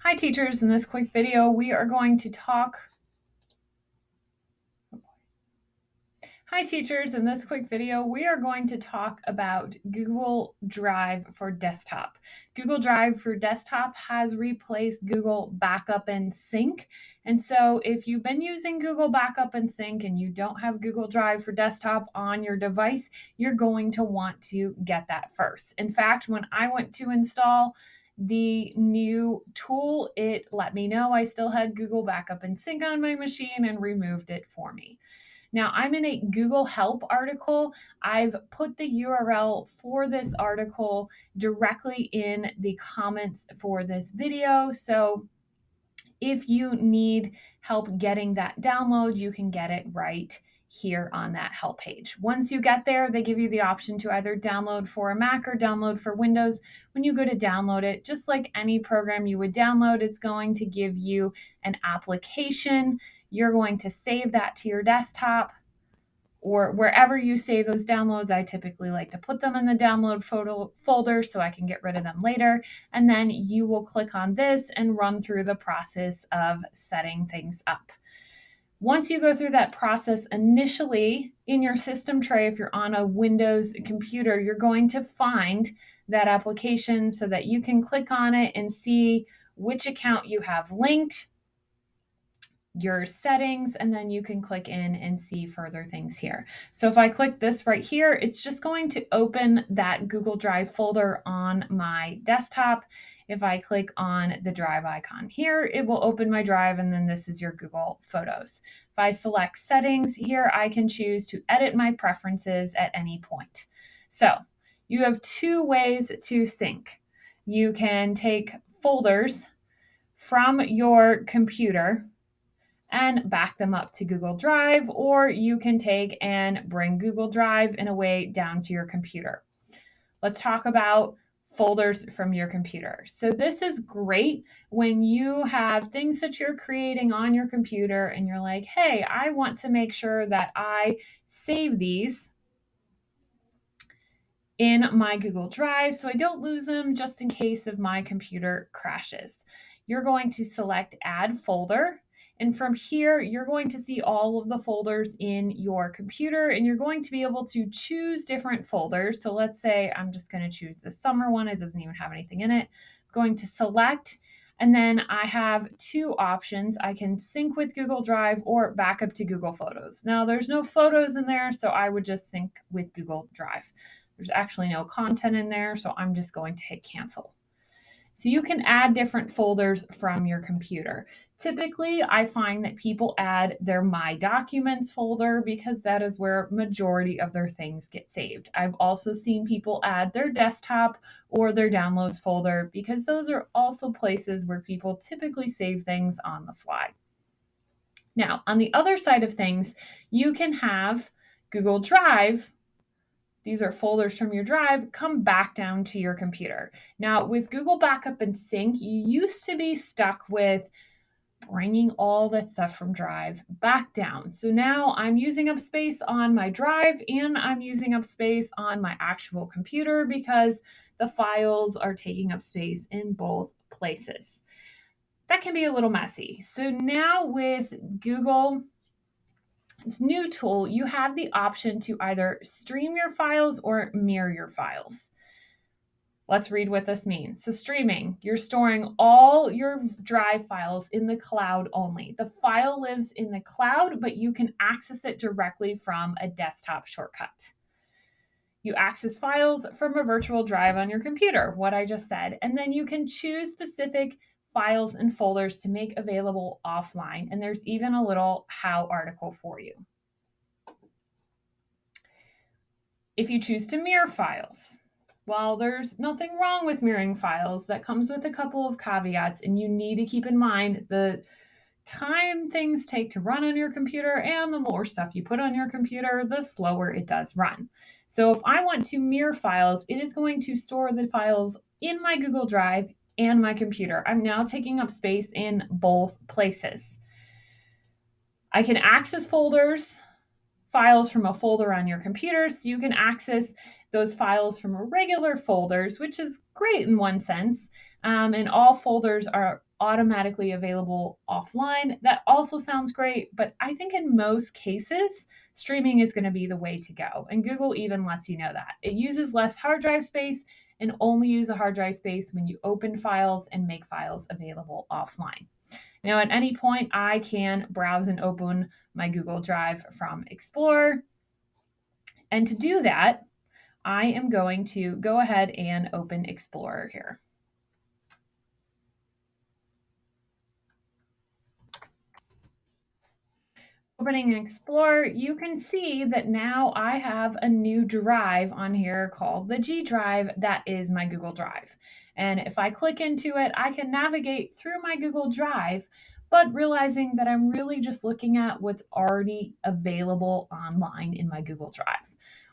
Hi teachers, in this quick video we are going to talk about Google Drive for Desktop. Google Drive for Desktop has replaced Google Backup and Sync. And so if you've been using Google Backup and Sync and you don't have Google Drive for Desktop on your device, you're going to want to get that first. In fact, when I went to install the new tool, it let me know I still had Google Backup and Sync on my machine and removed it for me. Now, I'm in a Google Help article. I've put the URL for this article directly in the comments for this video. So if you need help getting that download, you can get it right here on that help page. Once you get there, they give you the option to either download for a Mac or download for Windows. When you go to download it, just like any program you would download, it's going to give you an application. You're going to save that to your desktop or wherever you save those downloads. I typically like to put them in the download folder so I can get rid of them later. And then you will click on this and run through the process of setting things up. Once you go through that process, initially in your system tray, if you're on a Windows computer, you're going to find that application so that you can click on it and see which account you have linked, your settings, and then you can click in and see further things here. So if I click this right here, it's just going to open that Google Drive folder on my desktop. If I click on the drive icon here, it will open my drive, and then this is your Google Photos. If I select settings here, I can choose to edit my preferences at any point. So you have two ways to sync. You can take folders from your computer and back them up to Google Drive, or you can take and bring Google Drive in a way down to your computer. Let's talk about folders from your computer. So this is great when you have things that you're creating on your computer and you're like, hey, I want to make sure that I save these in my Google Drive so I don't lose them just in case if my computer crashes. You're going to select Add Folder. And from here, you're going to see all of the folders in your computer, and you're going to be able to choose different folders. So let's say I'm just going to choose the summer one. It doesn't even have anything in it. I'm going to select, and then I have two options. I can sync with Google Drive or back up to Google Photos. Now, there's no photos in there, so I would just sync with Google Drive. There's actually no content in there, so I'm just going to hit cancel. So you can add different folders from your computer. Typically, I find that people add their My Documents folder because that is where majority of their things get saved. I've also seen people add their desktop or their downloads folder because those are also places where people typically save things on the fly. Now, on the other side of things, you can have Google Drive. These are folders from your drive, come back down to your computer. Now, with Google Backup and Sync, you used to be stuck with bringing all that stuff from Drive back down. So now I'm using up space on my drive and I'm using up space on my actual computer because the files are taking up space in both places. That can be a little messy. So now with Google, this new tool, you have the option to either stream your files or mirror your files. Let's read what this means. So streaming, you're storing all your Drive files in the cloud only. The file lives in the cloud, but you can access it directly from a desktop shortcut. You access files from a virtual drive on your computer, what I just said, and then you can choose specific files and folders to make available offline. And there's even a little how article for you. If you choose to mirror files, while there's nothing wrong with mirroring files, that comes with a couple of caveats, and you need to keep in mind the time things take to run on your computer, and the more stuff you put on your computer, the slower it does run. So if I want to mirror files, it is going to store the files in my Google Drive and my computer. I'm now taking up space in both places. I can access files from a folder on your computer, so you can access those files from regular folders, which is great in one sense. And all folders are automatically available offline. That also sounds great, but I think in most cases, streaming is going to be the way to go. And Google even lets you know that. It uses less hard drive space and only use a hard drive space when you open files and make files available offline. Now, at any point, I can browse and open my Google Drive from Explorer. And to do that, I am going to go ahead and open Explorer here. Opening Explorer, you can see that now I have a new drive on here called the G Drive. That is my Google Drive. And if I click into it, I can navigate through my Google Drive, but realizing that I'm really just looking at what's already available online in my Google Drive.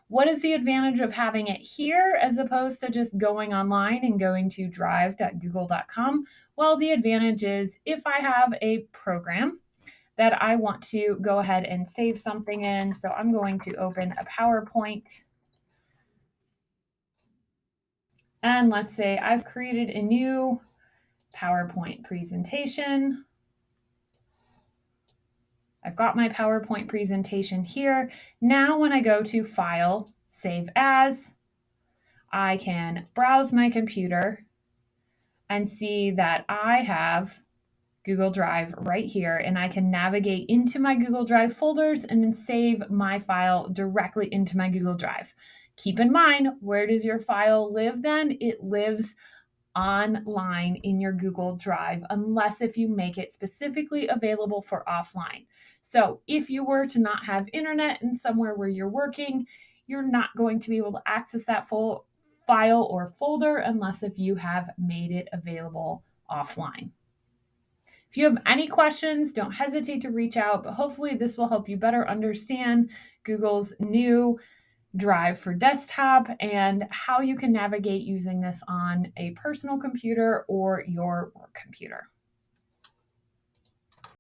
What is the advantage of having it here as opposed to just going online and going to drive.google.com? Well, the advantage is if I have a program that I want to go ahead and save something in. So I'm going to open a PowerPoint. And let's say I've created a new PowerPoint presentation. I've got my PowerPoint presentation here. Now when I go to File, Save As, I can browse my computer and see that I have Google Drive right here, and I can navigate into my Google Drive folders and then save my file directly into my Google Drive. Keep in mind, where does your file live then? It lives online in your Google Drive, unless if you make it specifically available for offline. So if you were to not have internet in somewhere where you're working, you're not going to be able to access that full file or folder unless if you have made it available offline. If you have any questions, don't hesitate to reach out, but hopefully this will help you better understand Google's new Drive for desktop and how you can navigate using this on a personal computer or your work computer.